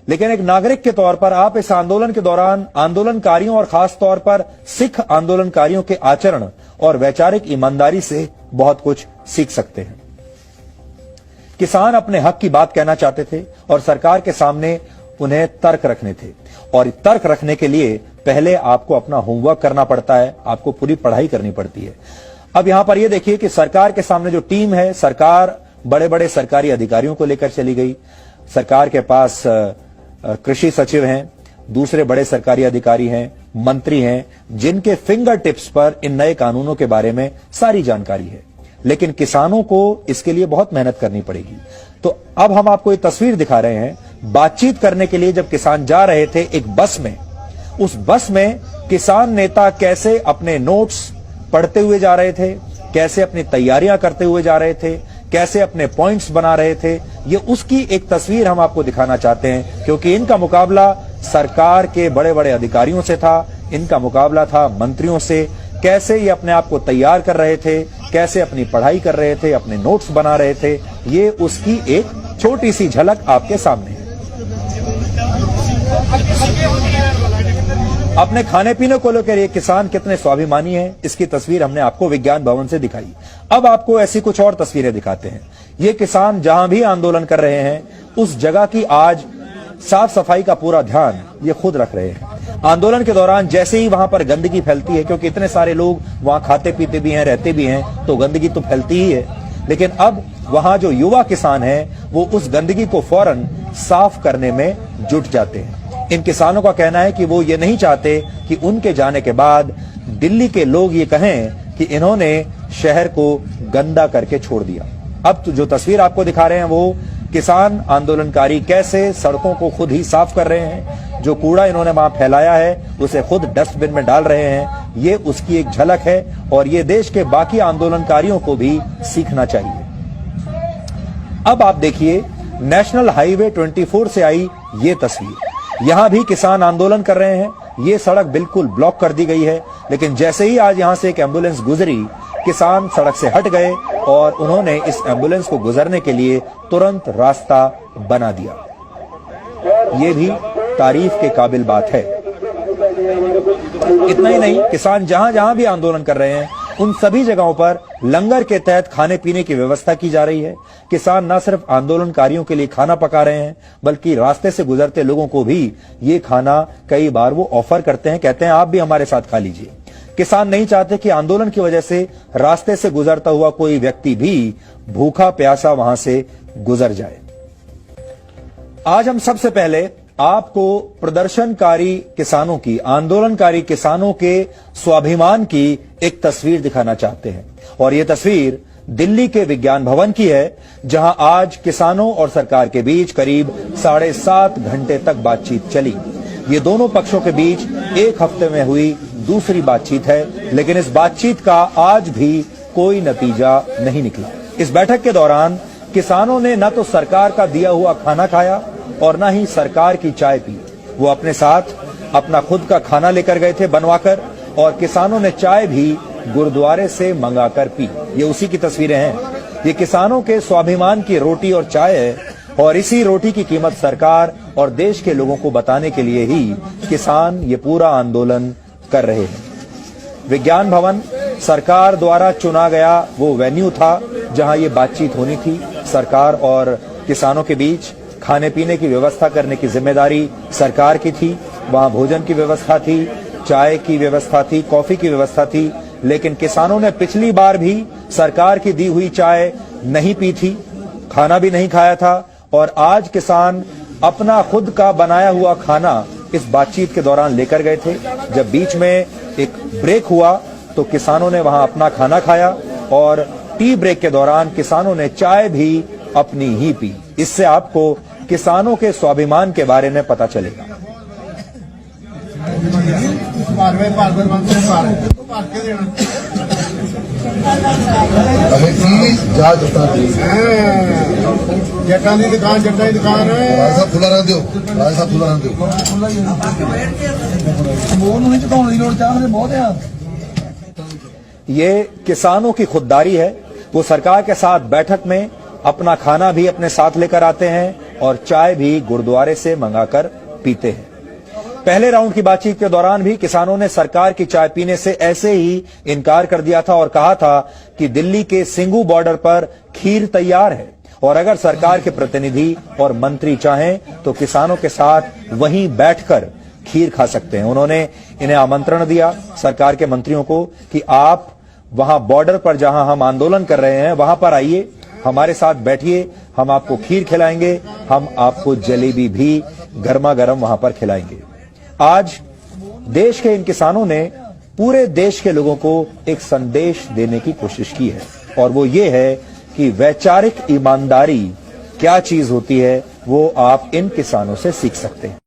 लेकिन एक नागरिक के तौर पर आप इस आंदोलन के दौरान आंदोलनकारियों और खास तौर पर सिख आंदोलनकारियों के आचरण और वैचारिक ईमानदारी से बहुत कुछ सीख सकते हैं। किसान अपने हक की बात कहना चाहते थे और सरकार के सामने उन्हें तर्क रखने थे, और तर्क रखने के लिए पहले आपको अपना होमवर्क करना पड़ता है, आपको पूरी पढ़ाई करनी पड़ती है। अब यहां पर यह देखिए कि सरकार के सामने जो टीम है, सरकार बड़े बड़े सरकारी अधिकारियों को लेकर चली गई। सरकार के पास कृषि सचिव हैं, दूसरे बड़े सरकारी अधिकारी हैं, मंत्री हैं, जिनके फिंगर टिप्स पर इन नए कानूनों के बारे में सारी जानकारी है। लेकिन किसानों को इसके लिए बहुत मेहनत करनी पड़ेगी। तो अब हम आपको ये तस्वीर दिखा रहे हैं, बातचीत करने के लिए जब किसान जा रहे थे एक बस में, उस बस में किसान नेता कैसे अपने नोट्स पढ़ते हुए जा रहे थे, कैसे अपनी तैयारियां करते हुए जा रहे थे, कैसे अपने पॉइंट्स बना रहे थे, ये उसकी एक तस्वीर हम आपको दिखाना चाहते हैं। क्योंकि इनका मुकाबला सरकार के बड़े बड़े अधिकारियों से था, इनका मुकाबला था मंत्रियों से। कैसे ये अपने आप को तैयार कर रहे थे, कैसे अपनी पढ़ाई कर रहे थे, अपने नोट्स बना रहे थे, ये उसकी एक छोटी सी झलक आपके सामने है। अपने खाने पीने को लेकर ये किसान कितने स्वाभिमानी हैं, इसकी तस्वीर हमने आपको विज्ञान भवन से दिखाई। अब आपको ऐसी कुछ और तस्वीरें दिखाते हैं। ये किसान जहां भी आंदोलन कर रहे हैं, उस जगह की आज साफ सफाई का पूरा ध्यान ये खुद रख रहे हैं। आंदोलन के दौरान जैसे ही वहां पर गंदगी फैलती है, क्योंकि इतने सारे लोग वहां खाते पीते भी हैं, रहते भी हैं, तो गंदगी तो फैलती ही है। लेकिन अब वहां जो युवा किसान हैं, वो उस गंदगी को फौरन साफ करने में जुट जाते हैं। इन किसानों का कहना है कि वो ये नहीं चाहते कि उनके जाने के बाद दिल्ली के लोग ये कहें कि इन्होंने शहर को गंदा करके छोड़ दिया। अब तो जो तस्वीर आपको दिखा रहे हैं, वो किसान आंदोलनकारी कैसे सड़कों को खुद ही साफ कर रहे हैं। जो कूड़ा इन्होंने वहां फैलाया है, उसे खुद डस्टबिन में डाल रहे हैं। ये उसकी एक झलक है, और ये देश के बाकी आंदोलनकारियों को भी सीखना चाहिए। अब आप देखिए नेशनल हाईवे 24 से आई ये तस्वीर। यहां भी किसान आंदोलन कर रहे हैं। ये सड़क बिल्कुल ब्लॉक कर दी गई है, लेकिन जैसे ही आज यहां से एक एम्बुलेंस गुजरी, किसान सड़क से हट गए और उन्होंने इस एम्बुलेंस को गुजरने के लिए तुरंत रास्ता बना दिया। ये भी तारीफ के काबिल बात है। इतना ही नहीं, किसान जहां जहां भी आंदोलन कर रहे हैं, उन सभी जगहों पर लंगर के तहत खाने पीने की व्यवस्था की जा रही है। किसान न सिर्फ आंदोलनकारियों के लिए खाना पका रहे हैं, बल्कि रास्ते से गुजरते लोगों को भी ये खाना कई बार वो ऑफर करते हैं, कहते हैं आप भी हमारे साथ खा लीजिए। किसान नहीं चाहते कि आंदोलन की वजह से रास्ते से गुजरता हुआ कोई व्यक्ति भी भूखा प्यासा वहां से गुजर जाए। आज हम सबसे पहले आपको प्रदर्शनकारी किसानों की, आंदोलनकारी किसानों के स्वाभिमान की एक तस्वीर दिखाना चाहते हैं। और यह तस्वीर दिल्ली के विज्ञान भवन की है, जहां आज किसानों और सरकार के बीच करीब 7.5 घंटे तक बातचीत चली। ये दोनों पक्षों के बीच एक हफ्ते में हुई दूसरी बातचीत है, लेकिन इस बातचीत का आज भी कोई नतीजा नहीं निकला। इस बैठक के दौरान किसानों ने न तो सरकार का दिया हुआ खाना खाया और न ही सरकार की चाय पी। वो अपने साथ अपना खुद का खाना लेकर गए थे बनवाकर, और किसानों ने चाय भी गुरुद्वारे से मंगाकर पी। ये उसी की तस्वीरें हैं। ये किसानों के स्वाभिमान की रोटी और चाय है, और इसी रोटी की कीमत सरकार और देश के लोगों को बताने के लिए ही किसान ये पूरा आंदोलन कर रहे हैं। विज्ञान भवन सरकार द्वारा चुना गया वो वेन्यू था जहां ये बातचीत होनी थी। सरकार और किसानों के बीच खाने पीने की व्यवस्था करने की जिम्मेदारी सरकार की थी। वहां भोजन की व्यवस्था थी, चाय की व्यवस्था थी, कॉफी की व्यवस्था थी। लेकिन किसानों ने पिछली बार भी सरकार की दी हुई चाय नहीं पी थी, खाना भी नहीं खाया था, और आज किसान अपना खुद का बनाया हुआ खाना इस बातचीत के दौरान लेकर गए थे। जब बीच में एक ब्रेक हुआ तो किसानों ने वहां अपना खाना खाया, और टी ब्रेक के दौरान किसानों ने चाय भी अपनी ही पी। इससे आपको किसानों के स्वाभिमान के बारे में पता चलेगा। जट्टां दी दुकान खुला रख दिओ, खुला रख दिओ। ये किसानों की खुददारी है। वो सरकार के साथ बैठक में अपना खाना भी अपने साथ लेकर आते हैं, और चाय भी गुरुद्वारे से मंगाकर पीते हैं। पहले राउंड की बातचीत के दौरान भी किसानों ने सरकार की चाय पीने से ऐसे ही इनकार कर दिया था और कहा था कि दिल्ली के सिंगू बॉर्डर पर खीर तैयार है और अगर सरकार के प्रतिनिधि और मंत्री चाहें तो किसानों के साथ वहीं बैठकर खीर खा सकते हैं। उन्होंने इन्हें आमंत्रण दिया सरकार के मंत्रियों को कि आप वहां बॉर्डर पर जहां हम आंदोलन कर रहे हैं वहां पर आइए, हमारे साथ बैठिए, हम आपको खीर खिलाएंगे, हम आपको जलेबी भी गर्मा गर्म वहां पर खिलाएंगे। आज देश के इन किसानों ने पूरे देश के लोगों को एक संदेश देने की कोशिश की है और वो ये है कि वैचारिक ईमानदारी क्या चीज होती है वो आप इन किसानों से सीख सकते हैं।